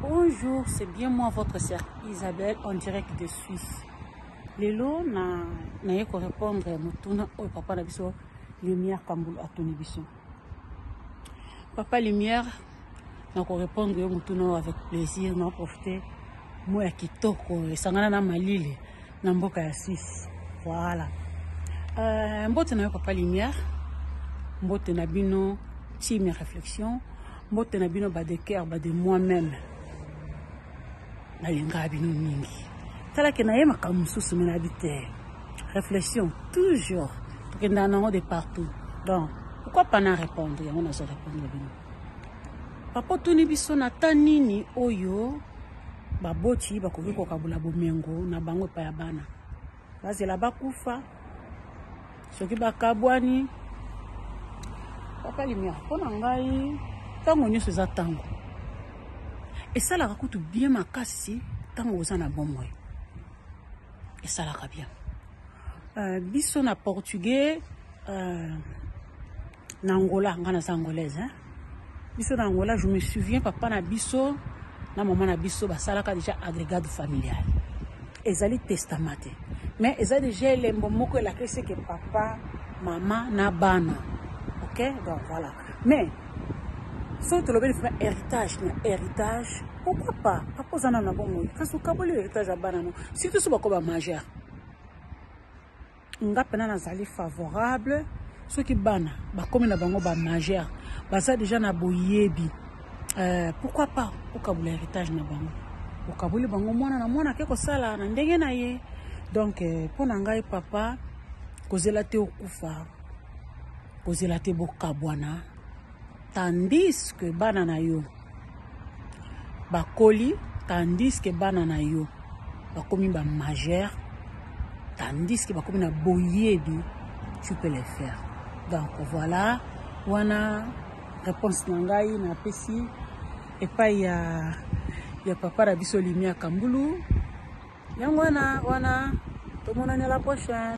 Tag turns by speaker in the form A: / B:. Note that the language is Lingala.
A: Bonjour, c'est bien moi, votre sœur Isabelle, en direct de Suisse. Lelo, na yeko répondre mutuna au papa na biso Lumière Kambulu atoni biso. Papa Lumière, na ko répondre yo mutuna avec plaisir, na profiter moi ya kitoko esangana na malile na mboka ya Suisse. Voilà. Mbote na yo papa Lumière, mbote na bino team ya réflexion, mbote na bino ba de cœur ba de moi-même. Na linga bino mingi. Tala ke na yema kamususu mena bite. Réflexion toujours. Parce que nous de partout. Donc, pourquoi pas na répondre? On a se répondre bino. Papa tuni biso na tanini oyo baboti bakoki ko kabula bomengo na bango pa ya bana. Bazela bakufa. Soki bakabwani. Papa Lumière, pona ngai tango nyoso za tango. Et ça la raconte bien ma casse tango oza na bomoi. Et ça la bien. Biso na portugais na Angola, ngana za angolaise hein. Biso na Angola, je me souviens papa na biso na maman na biso basalaka déjà agrégat familial. Ezali testamenté. Mais ezali déjà les moments que la c'est que papa, maman na bana. OK? Donc voilà. Mais si tu as un héritage, pourquoi pas? Papa zana na bon quand tu as l'héritage à banano, surtout si tu as majeur. Nga pena na zali favorable, ceux qui bana, ba comme na bango ba majeur, ba ça déjà na boyebi. Pourquoi pas? Pourquoi vous l'héritage na bango? Pourquoi vous le bango mwana na mwana ke ko sala na ndenge na ye. Donc pour ngai papa, kozela te okufa. Kozela te bokabwana. Tandis que banana yo bakoli, tandis que banana yo bakomi ba majeur, tandis que bakomi na boyebi, tu peux les faire. Donc voilà, wana réponse nangai na pesi et pas ya papa na biso Lumière Kambulu. Yango wana to mona la prochaine.